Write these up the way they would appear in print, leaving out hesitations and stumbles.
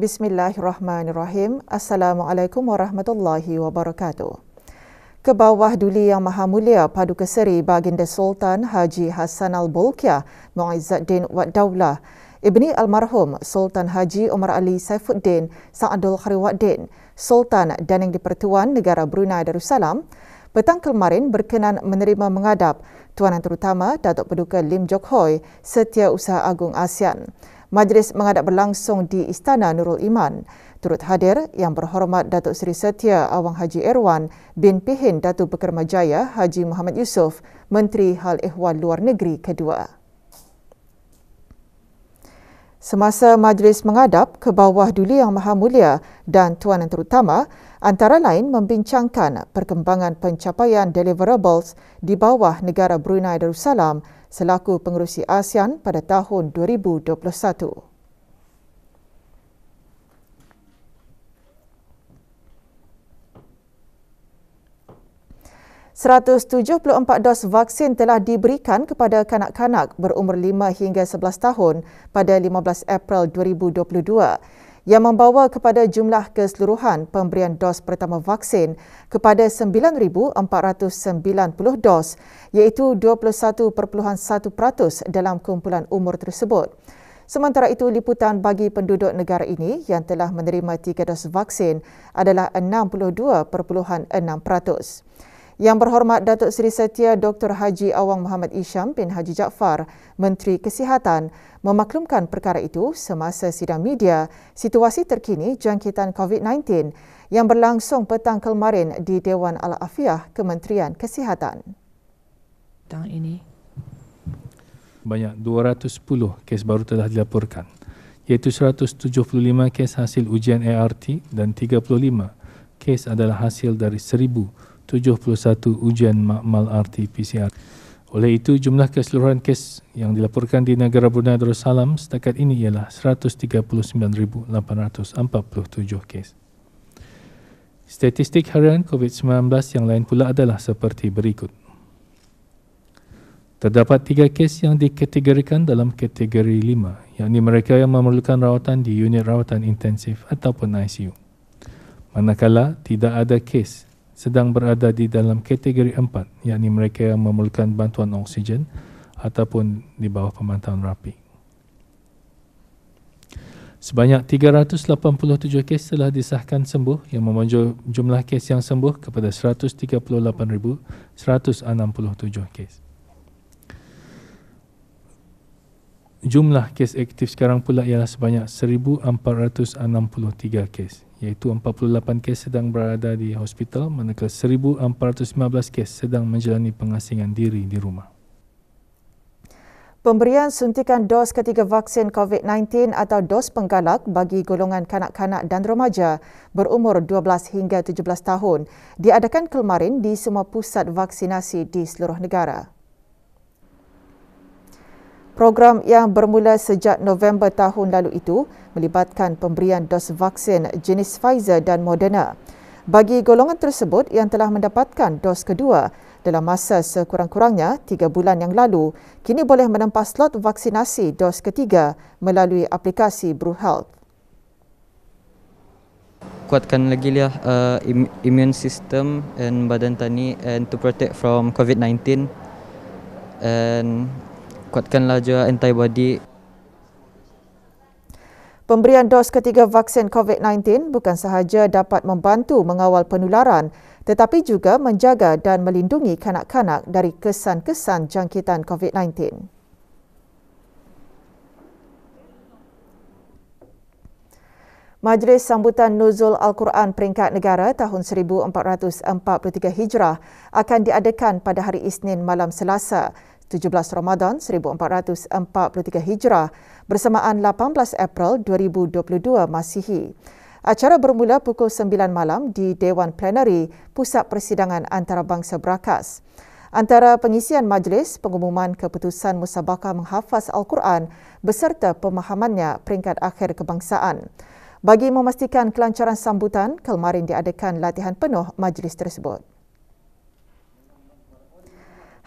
Bismillahirrahmanirrahim. Assalamualaikum warahmatullahi wabarakatuh. Kebawah Duli Yang Maha Mulia Paduka Seri Baginda Sultan Haji Hassanal Bolkiah Muizzuddin Wad Daulah Ibni Almarhum Sultan Haji Omar Ali Saifuddin Sa'adul Khairuddin Sultan dan Yang di-Pertuan Negara Brunei Darussalam petang kemarin berkenan menerima menghadap Tuanan Terutama Datuk Paduka Lim Jock Hoi Setiausaha Agung ASEAN. Majlis menghadap berlangsung di Istana Nurul Iman. Turut hadir Yang Berhormat Datuk Seri Setia Awang Haji Erwan bin Pihin Datuk Pekermajaya Haji Muhammad Yusof, Menteri Hal Ehwal Luar Negeri kedua. Semasa majlis menghadap, Kebawah Duli Yang Maha Mulia dan Tuanan Terutama antara lain membincangkan perkembangan pencapaian deliverables di bawah negara Brunei Darussalam selaku pengerusi ASEAN pada tahun 2021. 174 dos vaksin telah diberikan kepada kanak-kanak berumur 5 hingga 11 tahun pada 15 April 2022 yang membawa kepada jumlah keseluruhan pemberian dos pertama vaksin kepada 9,490 dos iaitu 21.1% dalam kumpulan umur tersebut. Sementara itu, liputan bagi penduduk negara ini yang telah menerima 3 dos vaksin adalah 62.6%. Yang Berhormat Datuk Seri Setia Dr. Haji Awang Muhammad Isham bin Haji Jaafar, Menteri Kesihatan, memaklumkan perkara itu semasa sidang media situasi terkini jangkitan COVID-19 yang berlangsung petang kemarin di Dewan Al-Afiah Kementerian Kesihatan. Petang ini banyak 210 kes baru telah dilaporkan, iaitu 175 kes hasil ujian ART dan 35 kes adalah hasil dari 1,071 ujian makmal RT-PCR. Oleh itu, jumlah keseluruhan kes yang dilaporkan di negara Brunei Darussalam setakat ini ialah 139,847 kes. Statistik harian COVID-19 yang lain pula adalah seperti berikut. Terdapat 3 kes yang dikategorikan dalam kategori 5, yakni mereka yang memerlukan rawatan di unit rawatan intensif ataupun ICU. Manakala tidak ada kes sedang berada di dalam kategori 4, yakni mereka yang memerlukan bantuan oksigen ataupun di bawah pemantauan rapi. Sebanyak 387 kes telah disahkan sembuh yang membawa jumlah kes yang sembuh kepada 138,167 kes. Jumlah kes aktif sekarang pula ialah sebanyak 1,463 kes, iaitu 48 kes sedang berada di hospital manakala 1,415 kes sedang menjalani pengasingan diri di rumah. Pemberian suntikan dos ketiga vaksin COVID-19 atau dos penggalak bagi golongan kanak-kanak dan remaja berumur 12 hingga 17 tahun diadakan kemarin di semua pusat vaksinasi di seluruh negara. Program yang bermula sejak November tahun lalu itu melibatkan pemberian dos vaksin jenis Pfizer dan Moderna. Bagi golongan tersebut yang telah mendapatkan dos kedua dalam masa sekurang-kurangnya 3 bulan yang lalu, kini boleh menempah slot vaksinasi dos ketiga melalui aplikasi BruHealth. Kuatkan lagi lah immune system and badan tani and to protect from COVID-19 and kuatkanlah juga antibody. Pemberian dos ketiga vaksin COVID-19 bukan sahaja dapat membantu mengawal penularan tetapi juga menjaga dan melindungi kanak-kanak dari kesan-kesan jangkitan COVID-19. Majlis Sambutan Nuzul Al-Quran Peringkat Negara tahun 1443 Hijrah akan diadakan pada hari Isnin malam Selasa 17 Ramadan 1443 Hijrah bersamaan 18 April 2022 Masihi. Acara bermula pukul 9 malam di Dewan Plenary Pusat Persidangan Antarabangsa Brakas. Antara pengisian majlis, pengumuman keputusan musabaqah menghafaz Al-Quran beserta pemahamannya peringkat akhir kebangsaan. Bagi memastikan kelancaran sambutan, kemarin diadakan latihan penuh majlis tersebut.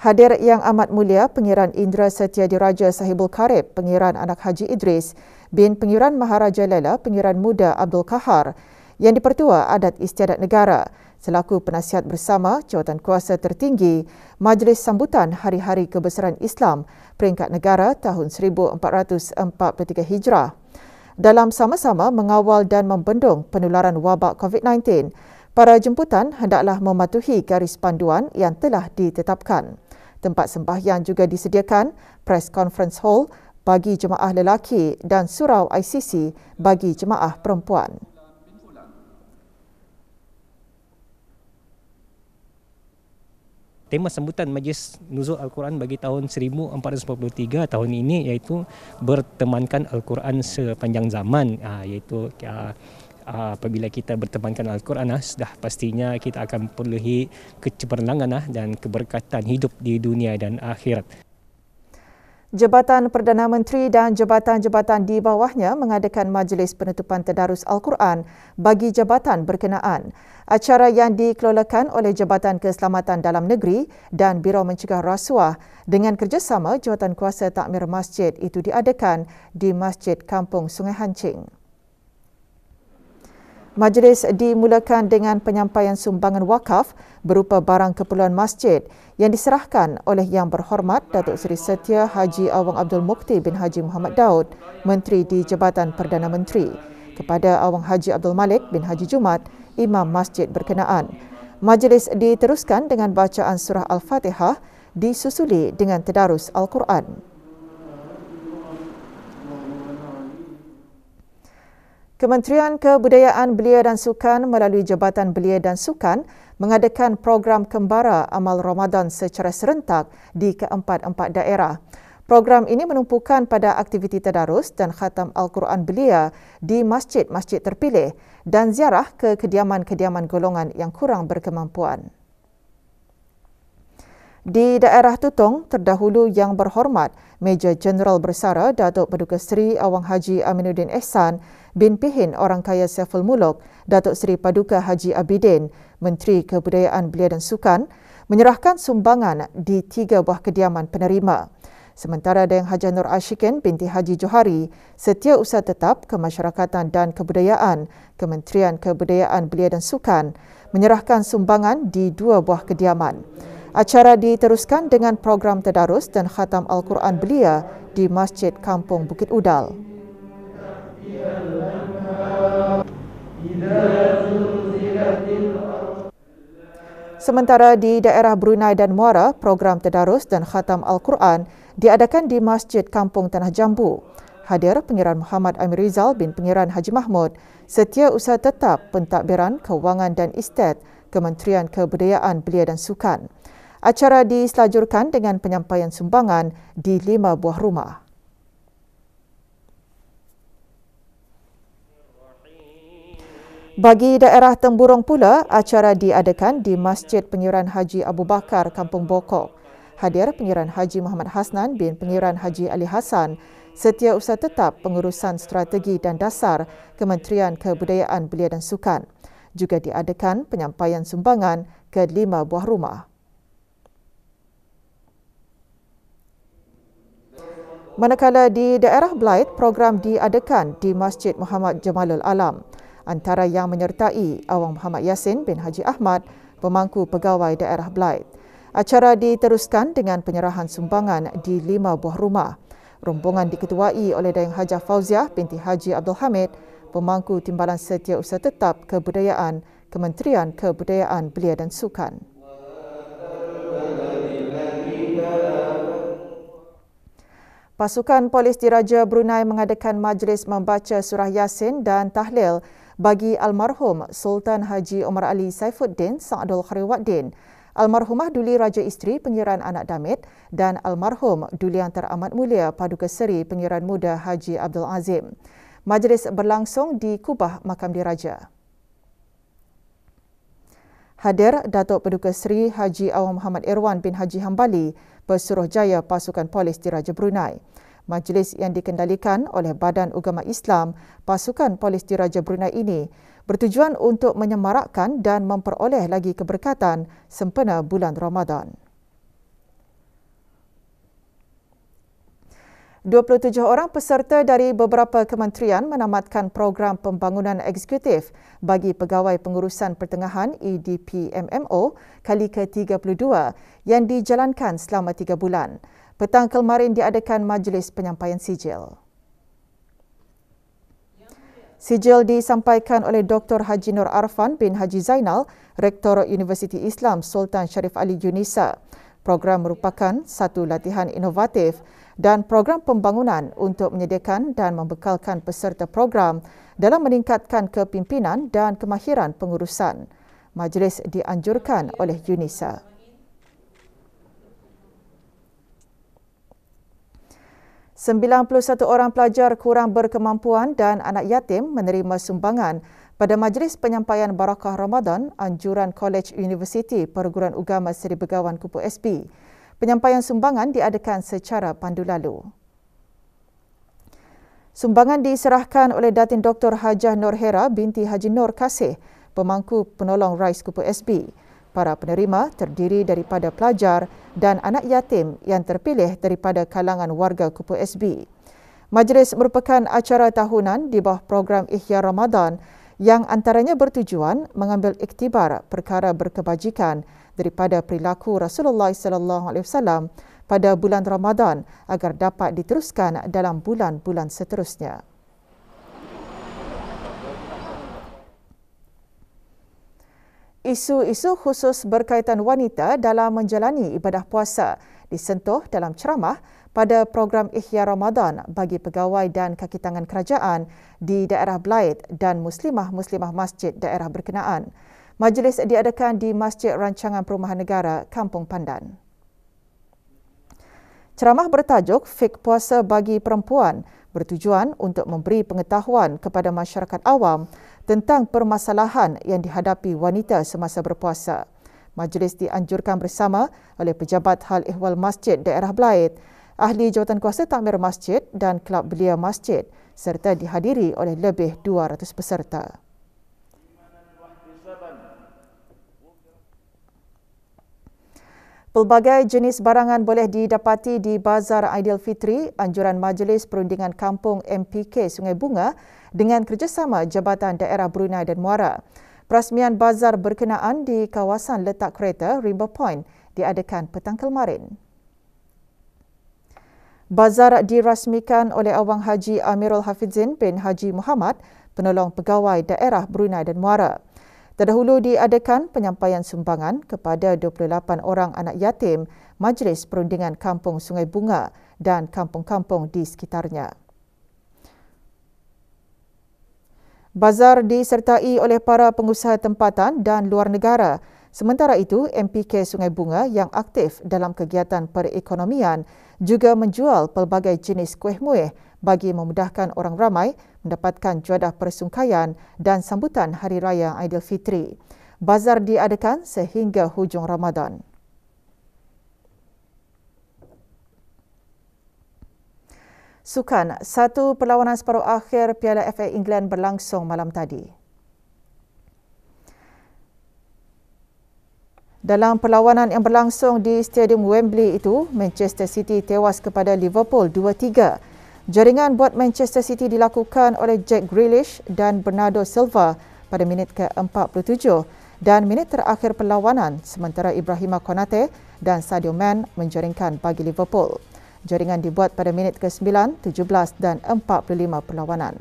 Hadir Yang Amat Mulia Pengiran Indra Setia Diraja Sahibul Karib, Pengiran Anak Haji Idris bin Pengiran Maharaja Lela Pengiran Muda Abdul Kahar, Yang di-Pertua Adat Istiadat Negara selaku penasihat bersama Jawatan Kuasa Tertinggi Majlis Sambutan Hari-Hari Kebesaran Islam Peringkat Negara tahun 1443 Hijrah. Dalam sama-sama mengawal dan membendung penularan wabak COVID-19, para jemputan hendaklah mematuhi garis panduan yang telah ditetapkan. Tempat sembahyang juga disediakan press conference hall bagi jemaah lelaki dan surau ICC bagi jemaah perempuan. Tema sambutan Majlis Nuzul Al-Quran bagi tahun 1443 tahun ini iaitu bertemankan Al-Quran sepanjang zaman, iaitu apabila kita bertemankan Al-Quran sudah pastinya kita akan perolehi kecemerlangan dan keberkatan hidup di dunia dan akhirat. Jabatan Perdana Menteri dan jabatan-jabatan di bawahnya mengadakan majlis penutupan tadarus Al-Quran bagi jabatan berkenaan. Acara yang dikelolakan oleh Jabatan Keselamatan Dalam Negeri dan Biro Mencegah Rasuah dengan kerjasama Jawatan Kuasa Takmir Masjid itu diadakan di Masjid Kampung Sungai Hancing. Majlis dimulakan dengan penyampaian sumbangan wakaf berupa barang keperluan masjid yang diserahkan oleh Yang Berhormat Datuk Seri Setia Haji Awang Abdul Mukti bin Haji Muhammad Daud, Menteri di Jabatan Perdana Menteri, kepada Awang Haji Abdul Malik bin Haji Jumat, Imam Masjid berkenaan. Majlis diteruskan dengan bacaan surah Al-Fatihah disusuli dengan tadarus Al-Quran. Kementerian Kebudayaan Belia dan Sukan melalui Jabatan Belia dan Sukan mengadakan program Kembara Amal Ramadan secara serentak di keempat-empat daerah. Program ini menumpukan pada aktiviti tadarus dan khatam Al-Quran Belia di masjid-masjid terpilih dan ziarah ke kediaman-kediaman golongan yang kurang berkemampuan. Di daerah Tutong, terdahulu Yang Berhormat Major Jeneral Bersara Datuk Paduka Seri Awang Haji Aminuddin Ehsan bin Pihin Orang Kaya Saiful Muluk Datuk Seri Paduka Haji Abidin, Menteri Kebudayaan Belia dan Sukan, menyerahkan sumbangan di 3 buah kediaman penerima. Sementara Dayang Hajah Nur Ashikin binti Haji Johari, Setiausaha Tetap Kemasyarakatan dan Kebudayaan, Kementerian Kebudayaan Belia dan Sukan, menyerahkan sumbangan di 2 buah kediaman. Acara diteruskan dengan program tadarus dan khatam Al-Quran Belia di Masjid Kampung Bukit Udal. Sementara di daerah Brunei dan Muara, program tadarus dan khatam Al-Quran diadakan di Masjid Kampung Tanah Jambu. Hadir Pengiran Muhammad Amir Rizal bin Pengiran Haji Mahmud, Setiausaha Tetap Pentadbiran Kewangan dan Estet, Kementerian Kebudayaan Belia dan Sukan. Acara diselajurkan dengan penyampaian sumbangan di 5 buah rumah. Bagi daerah Temburong pula, acara diadakan di Masjid Pengiran Haji Abu Bakar, Kampung Bokok. Hadir Pengiran Haji Muhammad Hasnan bin Pengiran Haji Ali Hassan, Setiausaha Tetap Pengurusan Strategi dan Dasar, Kementerian Kebudayaan Belia dan Sukan. Juga diadakan penyampaian sumbangan ke 5 buah rumah. Manakala di daerah Belait, program diadakan di Masjid Muhammad Jamalul Alam. Antara yang menyertai Awang Muhammad Yassin bin Haji Ahmad, pemangku pegawai daerah Belait. Acara diteruskan dengan penyerahan sumbangan di 5 buah rumah. Rombongan diketuai oleh Dayang Hajah Fauziah binti Haji Abdul Hamid, pemangku Timbalan Setiausaha Tetap Kebudayaan, Kementerian Kebudayaan Belia dan Sukan. Pasukan Polis Diraja Brunei mengadakan majlis membaca surah Yasin dan tahlil bagi almarhum Sultan Haji Omar Ali Saifuddin Sa'adul Khariwaddin, almarhumah Duli Raja Isteri Pengiran Anak Damit dan almarhum Duli Yang Teramat Mulia Paduka Seri Pengiran Muda Haji Abdul Azim. Majlis berlangsung di Kubah Makam Diraja. Hadir Datuk Paduka Seri Haji Awang Muhammad Irwan bin Haji Hambali, Pesuruhjaya Pasukan Polis Diraja Brunei. Majlis yang dikendalikan oleh Badan Ugama Islam Pasukan Polis Diraja Brunei ini bertujuan untuk menyemarakkan dan memperoleh lagi keberkatan sempena bulan Ramadan. 27 orang peserta dari beberapa kementerian menamatkan program pembangunan eksekutif bagi Pegawai Pengurusan Pertengahan EDPMMO kali ke-32 yang dijalankan selama 3 bulan. Petang kemarin diadakan majlis penyampaian sijil. Sijil disampaikan oleh Dr. Haji Nur Arfan bin Haji Zainal, Rektor Universiti Islam Sultan Sharif Ali Yunisa. Program merupakan satu latihan inovatif dan program pembangunan untuk menyediakan dan membekalkan peserta program dalam meningkatkan kepimpinan dan kemahiran pengurusan. Majlis dianjurkan oleh Yunisa. Satu orang pelajar kurang berkemampuan dan anak yatim menerima sumbangan pada majlis penyampaian Barakah Ramadan anjuran Kolej Universiti Perguruan Ugama Seri Begawan Kupu SB. Penyampaian sumbangan diadakan secara pandu lalu. Sumbangan diserahkan oleh Datin Dr. Hajah Nur Hera binti Haji Nur Kasih, pemangku penolong Rais Kupu SB. Para penerima terdiri daripada pelajar dan anak yatim yang terpilih daripada kalangan warga Kupu SB. Majlis merupakan acara tahunan di bawah program Ihya Ramadan yang antaranya bertujuan mengambil iktibar perkara berkebajikan daripada perilaku Rasulullah SAW pada bulan Ramadan agar dapat diteruskan dalam bulan-bulan seterusnya. Isu-isu khusus berkaitan wanita dalam menjalani ibadah puasa disentuh dalam ceramah pada program Ihya Ramadan bagi pegawai dan kaki tangan kerajaan di daerah Blaid dan muslimah-muslimah masjid daerah berkenaan. Majlis diadakan di Masjid Rancangan Perumahan Negara, Kampung Pandan. Ceramah bertajuk Fik Puasa bagi Perempuan bertujuan untuk memberi pengetahuan kepada masyarakat awam tentang permasalahan yang dihadapi wanita semasa berpuasa. Majlis dianjurkan bersama oleh Pejabat Hal Ehwal Masjid Daerah Blaid, Ahli Jawatankuasa Takmir Masjid dan Kelab Belia Masjid serta dihadiri oleh lebih 200 peserta. Pelbagai jenis barangan boleh didapati di Bazar Aidilfitri, anjuran Majlis Perundingan Kampung MPK Sungai Bunga dengan kerjasama Jabatan Daerah Brunei dan Muara. Perasmian bazar berkenaan di kawasan letak kereta Rainbow Point diadakan petang kemarin. Bazar dirasmikan oleh Awang Haji Amirul Hafizin bin Haji Muhammad, penolong pegawai daerah Brunei dan Muara. Terdahulu diadakan penyampaian sumbangan kepada 28 orang anak yatim Majlis Perundingan Kampung Sungai Bunga dan kampung-kampung di sekitarnya. Bazar disertai oleh para pengusaha tempatan dan luar negara. Sementara itu, MPK Sungai Bunga yang aktif dalam kegiatan perekonomian juga menjual pelbagai jenis kuih muih bagi memudahkan orang ramai mendapatkan juadah persungkaian dan sambutan Hari Raya Aidilfitri. Bazar diadakan sehingga hujung Ramadan. Sukan, satu perlawanan separuh akhir Piala FA England berlangsung malam tadi. Dalam perlawanan yang berlangsung di Stadium Wembley itu, Manchester City tewas kepada Liverpool 2-3. Jaringan buat Manchester City dilakukan oleh Jack Grealish dan Bernardo Silva pada minit ke-47 dan minit terakhir perlawanan, sementara Ibrahima Konate dan Sadio Mane menjaringkan bagi Liverpool. Jaringan dibuat pada minit ke-9, 17 dan 45 perlawanan.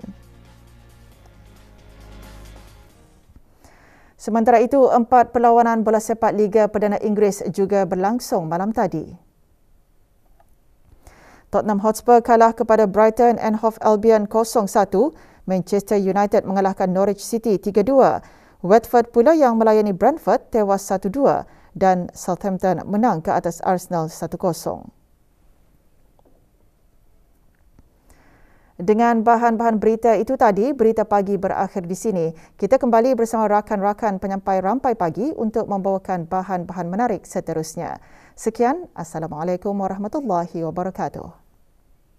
Sementara itu, 4 perlawanan bola sepak Liga Perdana Inggeris juga berlangsung malam tadi. Tottenham Hotspur kalah kepada Brighton and Hove Albion 0-1. Manchester United mengalahkan Norwich City 3-2. Watford pula yang melayani Brentford tewas 1-2 dan Southampton menang ke atas Arsenal 1-0. Dengan bahan-bahan berita itu tadi, berita pagi berakhir di sini. Kita kembali bersama rakan-rakan penyampai Rampai Pagi untuk membawakan bahan-bahan menarik seterusnya. Sekian, Assalamualaikum warahmatullahi wabarakatuh.